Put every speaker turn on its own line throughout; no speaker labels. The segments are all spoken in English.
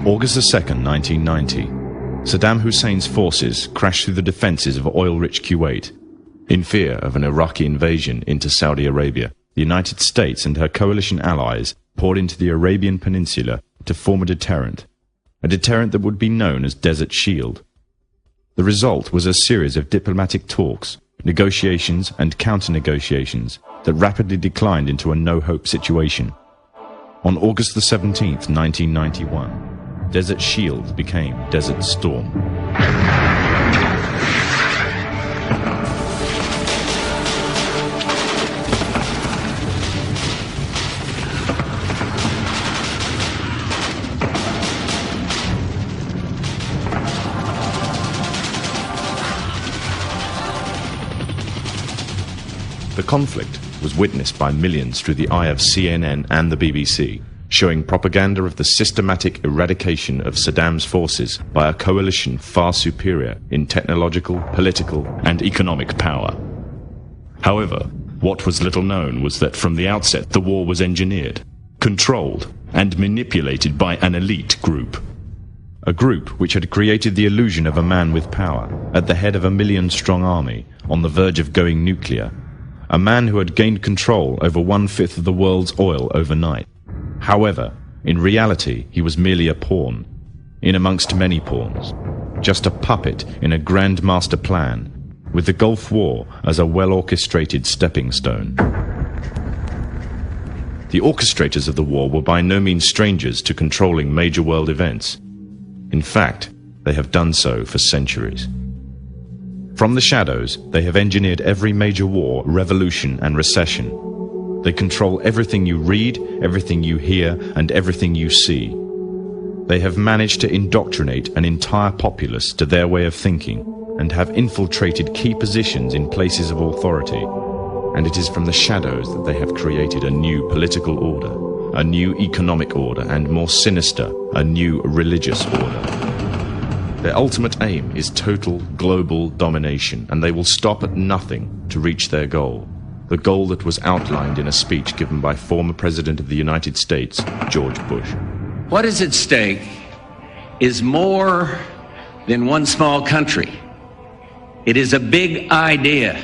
August 2nd, 1990. Saddam Hussein's forces crashed through the defences of oil-rich Kuwait. In fear of an Iraqi invasion into Saudi Arabia, the United States and her coalition allies poured into the Arabian Peninsula to form a deterrent that would be known as Desert Shield. The result was a series of diplomatic talks, negotiations and counter-negotiations that rapidly declined into a no-hope situation. On August 17th, 1991, Desert Shield became Desert Storm. The conflict was witnessed by millions through the eye of CNN and the BBC, showing propaganda of the systematic eradication of Saddam's forces by a coalition far superior in technological, political, and economic power. However, what was little known was that from the outset the war was engineered, controlled, and manipulated by an elite group. A group which had created the illusion of a man with power, at the head of a million-strong army, on the verge of going nuclear. A man who had gained control over 1/5 of the world's oil overnight. However, in reality, he was merely a pawn, in amongst many pawns, just a puppet in a grand master plan, with the Gulf War as a well-orchestrated stepping stone. The orchestrators of the war were by no means strangers to controlling major world events. In fact, they have done so for centuries. From the shadows, they have engineered every major war, revolution, and recession. They control everything you read, everything you hear, and everything you see. They have managed to indoctrinate an entire populace to their way of thinking, and have infiltrated key positions in places of authority. And it is from the shadows that they have created a new political order, a new economic order, and more sinister, a new religious order. Their ultimate aim is total global domination, and they will stop at nothing to reach their goal. The goal that was outlined in a speech given by former President of the United States, George Bush.
What is at stake is more than one small country. It is a big idea,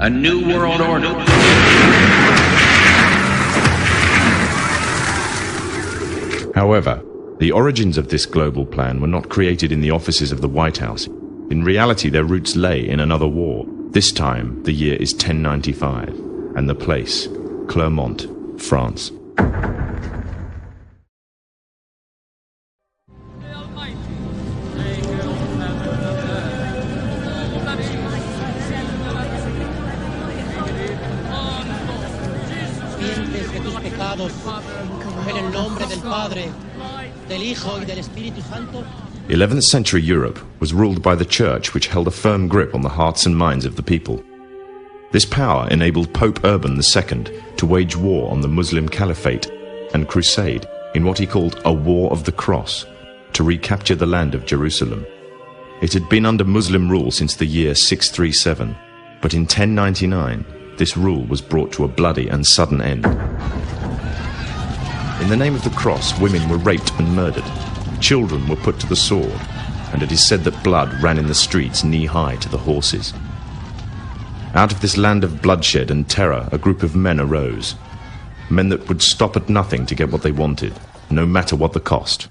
a new world order.
However, the origins of this global plan were not created in the offices of the White House. In reality, their roots lay in another war. This time, the year is 1095, and the place, Clermont, France. The 11th century Europe was ruled by the Church, which held a firm grip on the hearts and minds of the people. This power enabled Pope Urban II to wage war on the Muslim Caliphate and crusade in what he called a War of the Cross, to recapture the land of Jerusalem. It had been under Muslim rule since the year 637, but in 1099 this rule was brought to a bloody and sudden end. In the name of the cross, women were raped and murdered. Children were put to the sword, and it is said that blood ran in the streets knee-high to the horses. Out of this land of bloodshed and terror, a group of men arose. Men that would stop at nothing to get what they wanted, no matter what the cost.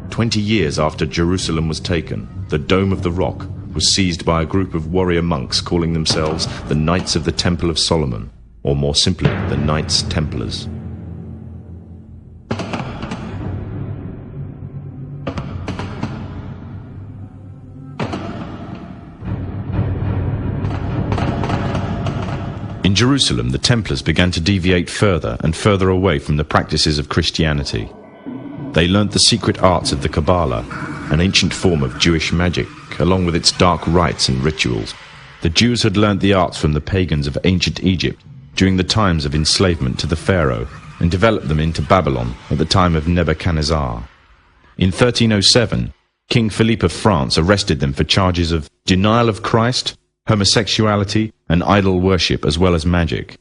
20 years after Jerusalem was taken, the Dome of the Rock was seized by a group of warrior monks calling themselves the Knights of the Temple of Solomon, or more simply, the Knights Templars. In Jerusalem, the Templars began to deviate further and further away from the practices of Christianity. They learnt the secret arts of the Kabbalah, an ancient form of Jewish magic, along with its dark rites and rituals. The Jews had learnt the arts from the pagans of ancient Egypt during the times of enslavement to the Pharaoh, and developed them into Babylon at the time of Nebuchadnezzar. In 1307, King Philippe of France arrested them for charges of denial of Christ, homosexuality, and idol worship, as well as magic.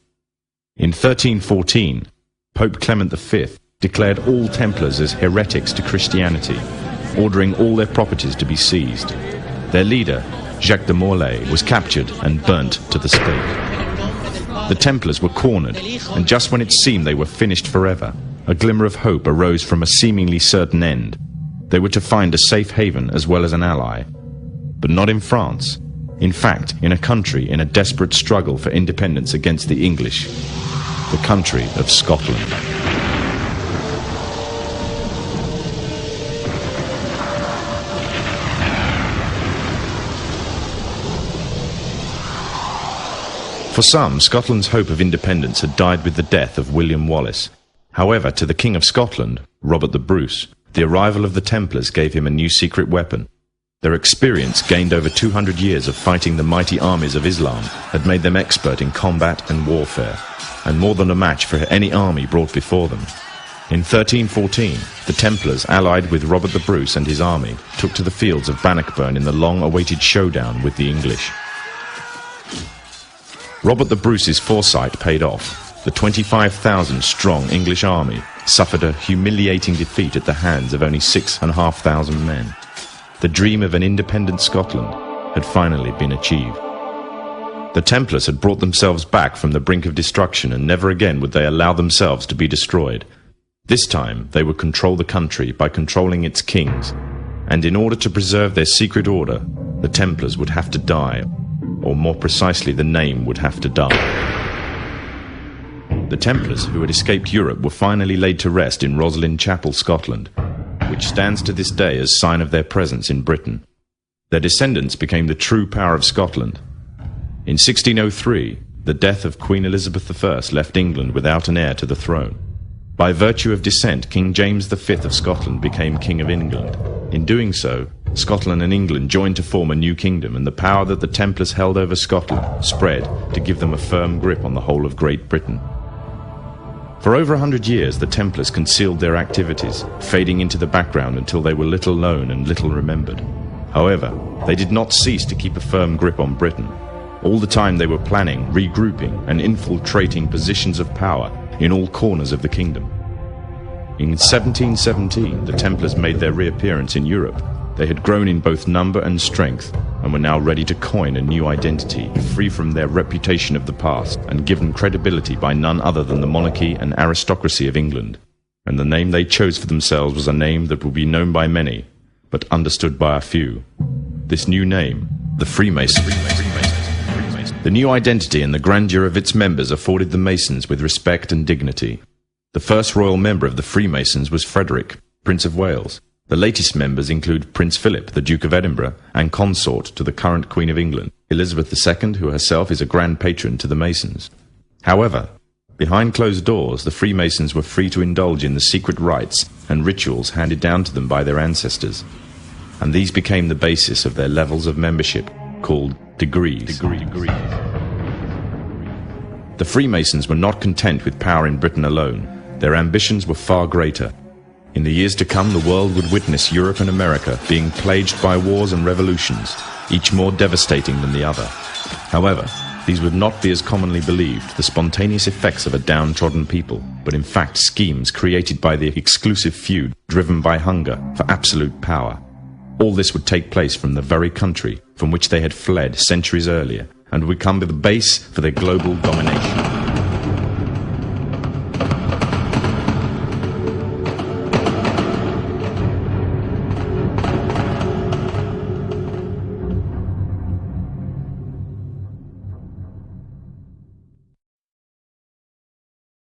In 1314, Pope Clement V declared all Templars as heretics to Christianity, ordering all their properties to be seized. Their leader, Jacques de Morlaix, was captured and burnt to the stake. The Templars were cornered, and just when it seemed they were finished forever, a glimmer of hope arose from a seemingly certain end. They were to find a safe haven as well as an ally. But not in France. In fact, in a country in a desperate struggle for independence against the English. The country of Scotland. For some, Scotland's hope of independence had died with the death of William Wallace. However, to the King of Scotland, Robert the Bruce, the arrival of the Templars gave him a new secret weapon. Their experience, gained over 200 years of fighting the mighty armies of Islam, had made them expert in combat and warfare, and more than a match for any army brought before them. In 1314, the Templars, allied with Robert the Bruce and his army, took to the fields of Bannockburn in the long-awaited showdown with the English. Robert the Bruce's foresight paid off. The 25,000-strong English army suffered a humiliating defeat at the hands of only 6,500 men. The dream of an independent Scotland had finally been achieved. The Templars had brought themselves back from the brink of destruction, and never again would they allow themselves to be destroyed. This time they would control the country by controlling its kings, and in order to preserve their secret order, the Templars would have to die, or more precisely, the name would have to die. The Templars, who had escaped Europe, were finally laid to rest in Roslin Chapel, Scotland, which stands to this day as sign of their presence in Britain. Their descendants became the true power of Scotland. In 1603, the death of Queen Elizabeth I left England without an heir to the throne. By virtue of descent, King James V of Scotland became King of England. In doing so, Scotland and England joined to form a new kingdom, and the power that the Templars held over Scotland spread to give them a firm grip on the whole of Great Britain. For over 100 years, the Templars concealed their activities, fading into the background until they were little known and little remembered. However, they did not cease to keep a firm grip on Britain. All the time they were planning, regrouping, and infiltrating positions of power in all corners of the kingdom. In 1717, the Templars made their reappearance in Europe. They had grown in both number and strength, and were now ready to coin a new identity, free from their reputation of the past, and given credibility by none other than the monarchy and aristocracy of England. And the name they chose for themselves was a name that would be known by many, but understood by a few. This new name, the Freemasons. The new identity and the grandeur of its members afforded the Masons with respect and dignity. The first royal member of the Freemasons was Frederick, Prince of Wales. The latest members include Prince Philip, the Duke of Edinburgh, and consort to the current Queen of England, Elizabeth II, who herself is a grand patron to the Masons. However, behind closed doors, the Freemasons were free to indulge in the secret rites and rituals handed down to them by their ancestors, and these became the basis of their levels of membership, called degrees. The Freemasons were not content with power in Britain alone. Their ambitions were far greater. In the years to come, the world would witness Europe and America being plagued by wars and revolutions, each more devastating than the other. However, these would not be as commonly believed, the spontaneous effects of a downtrodden people, but in fact schemes created by the exclusive few, driven by hunger for absolute power. All this would take place from the very country from which they had fled centuries earlier, and would become the base for their global domination.